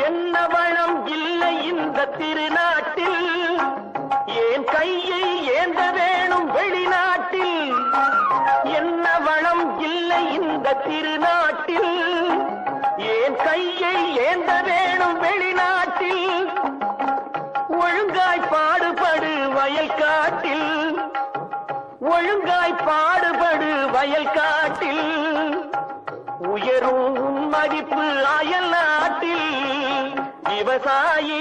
என்ன வளம் இல்லை இந்த திருநாட்டில், ஏன் கையை ஏந்த வேணும் வெளிநாட்டில். என்ன வளம் இல்லை இந்த திருநாட்டில், ஏன் கையை ஏந்த வேணும் வெளிநாட்டில். ஒழுங்காய் பாடுபடு வயல் காட்டில், ஒழுங்காய் பாடுபடு வயல் காட்டில். உயரும் மதிப்பு அயல் நாட்டில். விவசாயி